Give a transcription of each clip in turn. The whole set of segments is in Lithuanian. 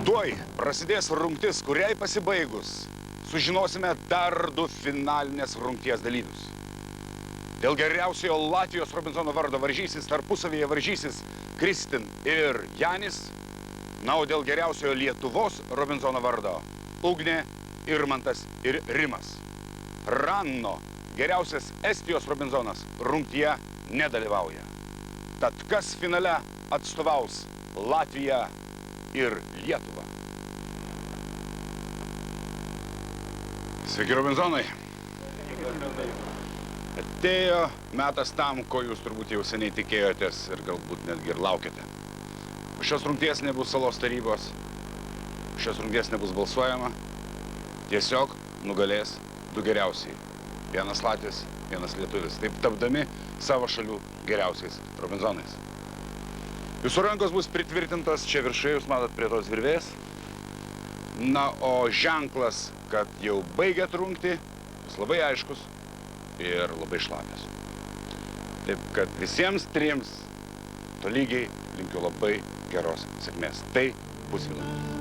Tuoj prasidės rungtis, kuriai pasibaigus sužinosime dar 2 finalinės rungties dalyvius. Dėl geriausiojo Latvijos Robinzono vardo tarpusavyje varžysis Kristin ir Janis, na, o dėl geriausiojo Lietuvos Robinzono vardo Ugnė, Irmantas ir Rimas. Ranno, geriausias Estijos Robinzonas, rungtyje nedalyvauja. Tad kas finale atstovaus Latviją ir Lietuvą? Sveiki, Robinzonai. Atėjo metas tam, ko jūs turbūt jau seniai tikėjotės ir galbūt netgi ir laukėte. Po šios rungties nebus salos tarybos, po šios rungties nebus balsuojama, tiesiog nugalės 2 geriausiai. Vienas Latvis, vienas lietuvis, taip tapdami savo šalių geriausiais Robinzonais. Jūsų rankos bus pritvirtintos čia viršuje, jūs matot prie tos virvės. Na, o ženklas, kad jau baigėt rungti, bus labai aiškus ir labai šlapias. Taip, kad visiems 3 tolygiai linkiu labai geros sėkmės. Tai pusfinalis.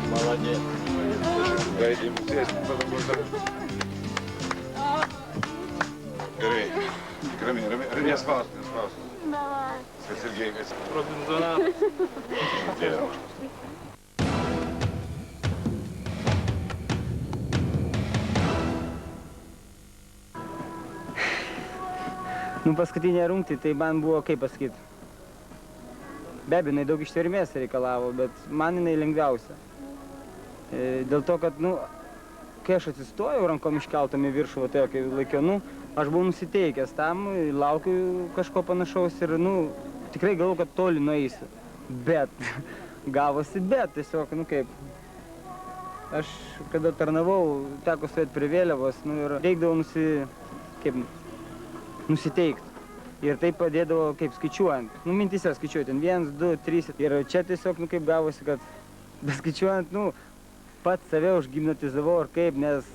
Молодец. Дайте ему сесть, потому что... Рами, спал. Давай. Сергей, Робинзона. Nu, paskutinė rungtį, tai man buvo, kaip pasakyti, be abejo, jinai daug ištvermės reikalavo, bet man jinai lengviausia. Dėl to, kad, nu, kai aš atsistojau rankom iškeltom į viršų, tai kai laikiau, nu, aš buvau nusiteikęs tam, laukiu kažko panašaus ir, nu, tikrai galvoju, kad toli nueisiu. Bet, gavosi bet, tiesiog, nu, kaip, aš, kada tarnavau, teko stovėti prie vėliavos, nu, ir reikdavo nusiteikti. Ir tai padėdavo, kaip skaičiuojant, nu, mintise skaičiuojant, 1, 2, 3. Ir čia tiesiog, nu, kaip gavosi, kad beskaičiuojant, nu, pats save užgimnatizavau ar kaip, nes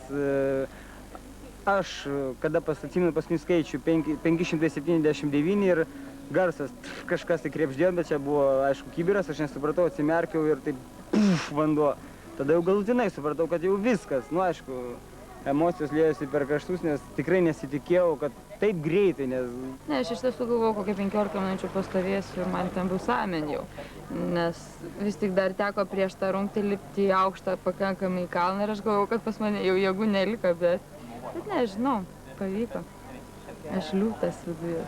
aš, kada atsimenu paskutinį skaičių, 579 ir garsas, kažkas tai krepždėjo, bet čia buvo, aišku, kibiras, aš nesupratau, atsimerkiau ir taip, vanduo. Tada jau galutinai supratau, kad jau viskas, nu, aišku, emocijos liejosi per kraštus, nes tikrai nesitikėjau, kad taip greitai, nes... Ne, aš iš tiesų galvojau, kokią 15 minučių pastovėsiu ir man ten bus amen jau. Nes vis tik dar teko prieš tą rungtį lipti į aukštą pakankamai į kalną ir aš galvojau, kad pas mane jau jėgų neliko, bet nežinau, pavyko. Aš liūtas viduje.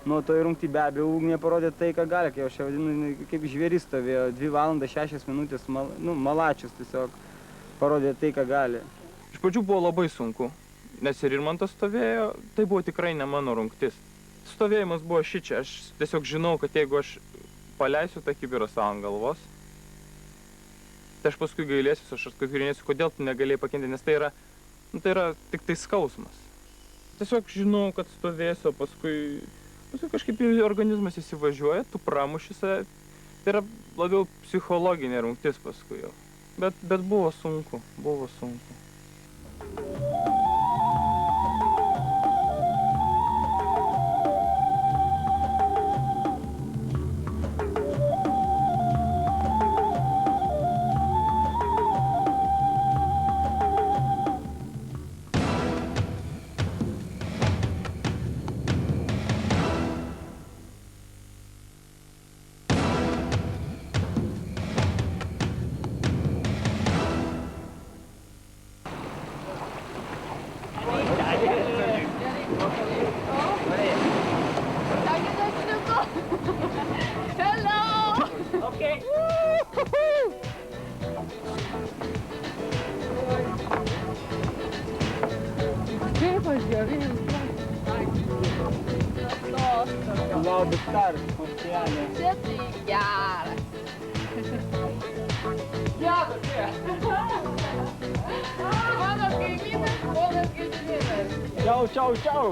Nuo to rungtį be abejo Ugnė parodė tai, ką gali, kai aš ją vadinu, kaip žvėris stovėjo, 2 valandas 6 minutės, malačius tiesiog parodė tai, ką gali. Iš pradžių buvo labai sunku, nes ir Irmantas stovėjo, tai buvo tikrai ne mano rungtis. Stovėjimas buvo šičia, aš tiesiog žinau, kad jeigu aš paleisiu tą kibirą savo ant galvos, tai aš paskui gailėsiu, aš atkarinėsiu, kodėl tu negalėjai pakentėti, nes tai yra tik tai skausmas. Tiesiog žinau, kad stovėsiu, paskui kažkaip organizmas įsivažiuoja, tu pramuši save. Tai yra labiau psichologinė rungtis paskui jau. Bet buvo sunku, buvo sunku. Labas taras, Marcijanė. Čia tai geras. Geras, čia. Mano kaimynas, ponas Gediminas. Čiau, čiau, čiau.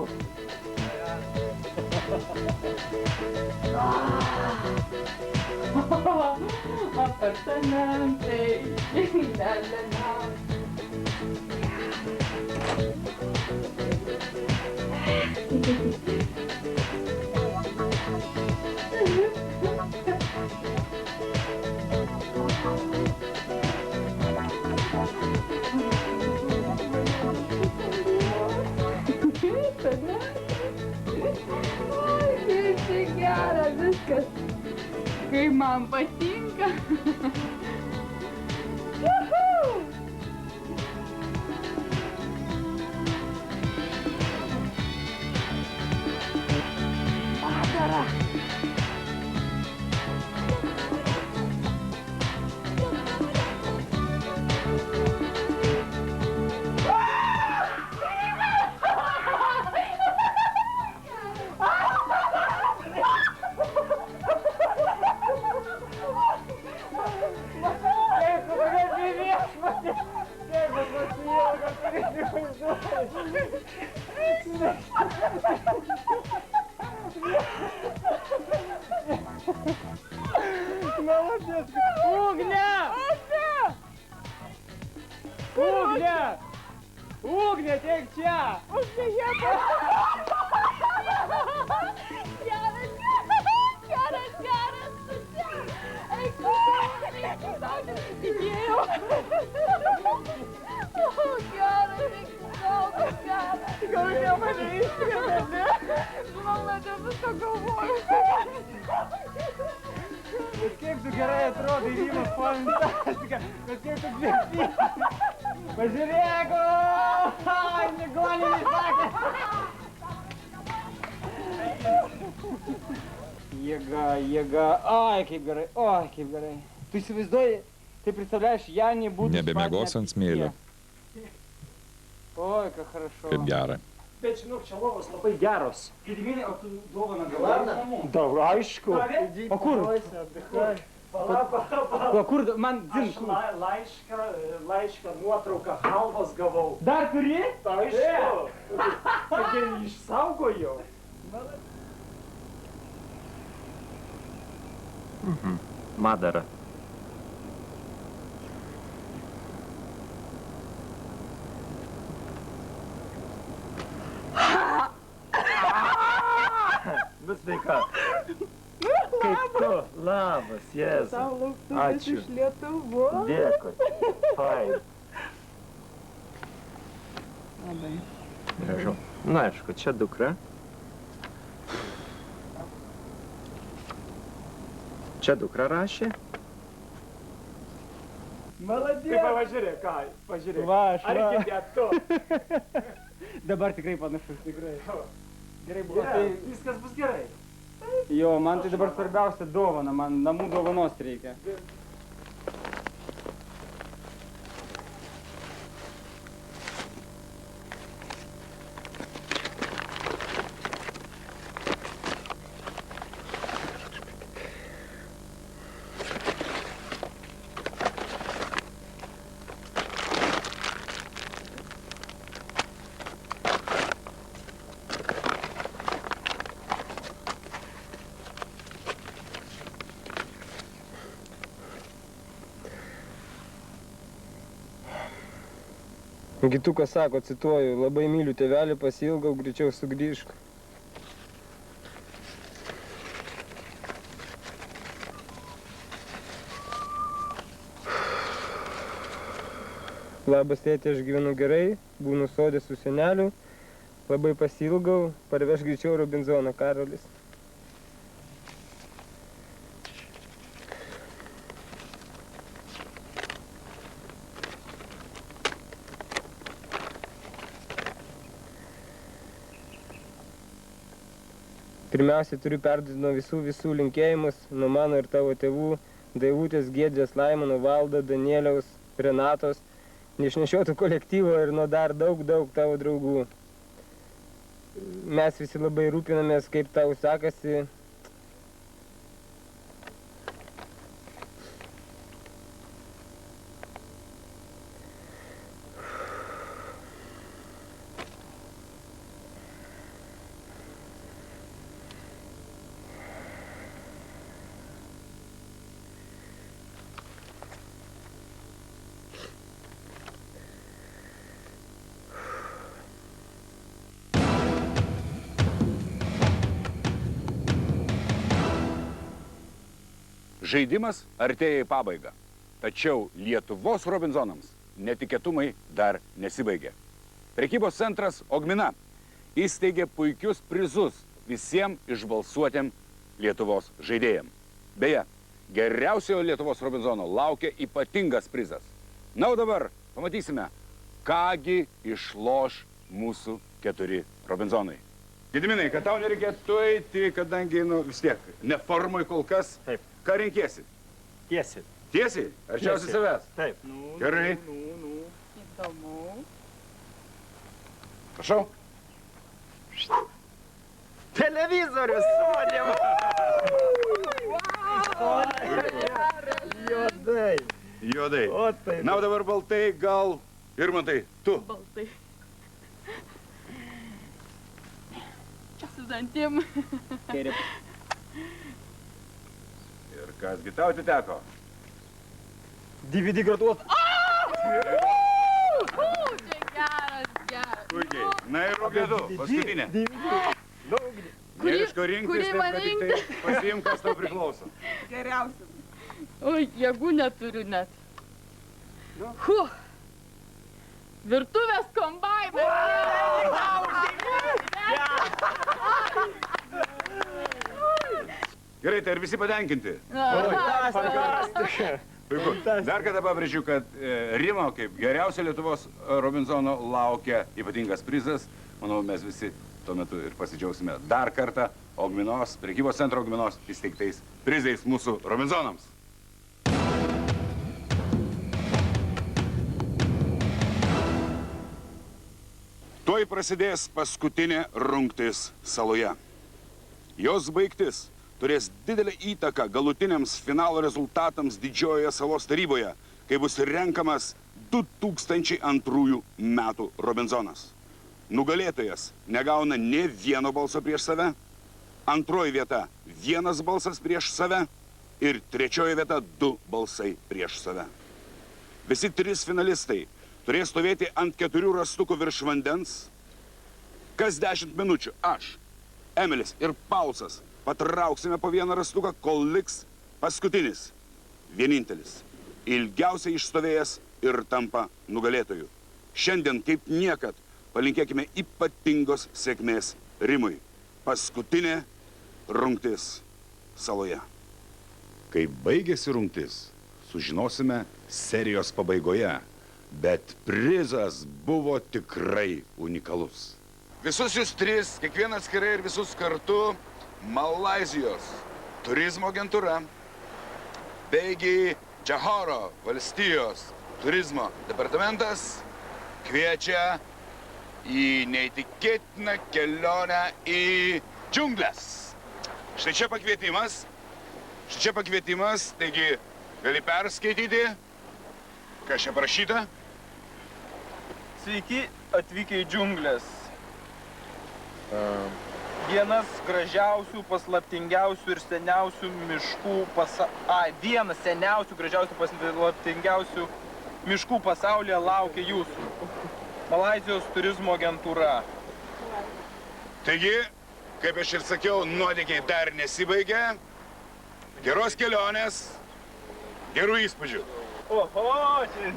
Apartamentai. La, la, la. Viskas, kai man patinka. Padara. Молодец! Угня! Угня! Угня, tiek čia! Geras, tu čia. Eik, tikėjau. Geras, geras. Gal ne mane įskrėmė, ne? Žinau, net jau viską galvoju. Bet kaip tu gerai atrodai, Rimas, fantastika. Bet kaip tu kvėpi. Pažiūrėk, negoninis Jėga. Ai, kaip gerai. Tu įsivaizduoji, tai представляешь, я не буду Nebemiegos ant smėlio. Oi, ką хорошо. Kaip gera. Bet žinok, čia lovos labai geros. Gediminai, o tu dovaną gavai? Da, aišku. O kur? O kur, man Aš laišką, nuotrauką, halvos gavau. Dar turi? Aišku. Taigi išsaugojau. Madara. Nu sveika. Kaip tu? Labas, Jėzus. Tau lauktuvis Ačiū. iš Lietuvos. Dėkui. Fai. Labai. Gražu. Na, aišku, čia dukra. Čia dukra rašė. Maladės. Tai pažiūrėk, ką, pažiūrėk. Va, aš va. Argi ne tu? Dabar tikrai panašus, tikrai. Gerai buvo. Tai viskas bus gerai. Jo, man tai dabar svarbiausia dovana, man namų dovanos reikia. Gitukas sako, cituoju, labai myliu tėvelį, pasiilgau, greičiau sugrįžk. Labas tėtė, aš gyvenu gerai, būnu sodė su seneliu, labai pasiilgau, parveš greičiau Robinzoną, Karolis. Pirmiausia, turiu perduoti nuo visų linkėjimus, nuo mano ir tavo tėvų, Daivutės, Giedrės, Laimono, Valdo, Danieliaus, Renatos, neišnešiotų kolektyvo ir nuo dar daug tavo draugų. Mes visi labai rūpinamės, kaip tau sekasi. Žaidimas artėja į pabaigą, tačiau Lietuvos Robinzonams netikėtumai dar nesibaigė. Prekybos centras Ogmina įsteigė puikius prizus visiems išbalsuotiem Lietuvos žaidėjam. Beje, geriausiojo Lietuvos Robinzono laukia ypatingas prizas. Na, o dabar pamatysime, kągi išloš mūsų 4 Robinzonai. Gediminai, kad tau nereikėtų eiti, kadangi, vis tiek, neformoj kol kas. Taip. Ką renkėsi? Tiesiai. Tiesiai? Arčiausiai savęs? Taip. Gerai. Įdomu. Prašau. Televizorius Juodai. Juodai. O taip. Na, o dabar baltai, gal Irmantai, tu. Baltai. Su dantim. Ir kasgi tau atiteko? DVD graduot. Čia geras. Puikiai. Na ir rūpėdu, paskutinė. Kuri- Nėriško rinktis, kuri taip, man kad tik tai pasiim, kas tau priklauso. Geriausias. Oi, jėgų neturiu net. Huh. Virtuvės kombainas. Gerai, tai ir visi patenkinti? Fantastika. Puiku. Dar kartą pabrėžiu, kad Rimo kaip geriausio Lietuvos Robinzono laukia ypatingas prizas. Manau, mes visi tuo metu ir pasidžiausime dar kartą Augminos, prekybos centro Augminos įsteigtais prizais mūsų Robinzonams. Tuoj prasidės paskutinė rungtis saloje. Jos baigtis turės didelę įtaką galutiniams finalo rezultatams didžiojoje salos taryboje, kai bus renkamas 2002 metų Robinzonas. Nugalėtojas negauna nė vieno balso prieš save, antroji vieta 1 balsas prieš save ir trečioji vieta 2 balsai prieš save. Visi 3 finalistai turės stovėti ant 4 rastukų virš vandens. Kas 10 minučių aš, Emilis ir Paulsas patrauksime po 1 rastuką, kol liks paskutinis, vienintelis, ilgiausiai išstovėjęs ir tampa nugalėtoju. Šiandien kaip niekad palinkėkime ypatingos sėkmės Rimui. Paskutinė rungtis saloje. Kai baigėsi rungtis, sužinosime serijos pabaigoje, bet prizas buvo tikrai unikalus. Visus jūs 3, kiekvienas atskirai ir visus kartu, Malaizijos turizmo agentūra, beigi Džahoro valstijos turizmo departamentas kviečia į neįtikėtiną kelionę į džiungles. Štai čia pakvietimas, taigi gali perskaityti, kas čia parašyta. Sveiki atvykę į džiunglės. Vienas gražiausių, paslaptingiausių ir seniausių miškų vienas seniausių, gražiausių, paslaptingiausių miškų pasaulyje laukia jūsų. Malaizijos turizmo agentūra. Taigi, kaip aš ir sakiau, nuotykiai dar nesibaigė. Geros kelionės, gerų įspūdžių. Oho, čia...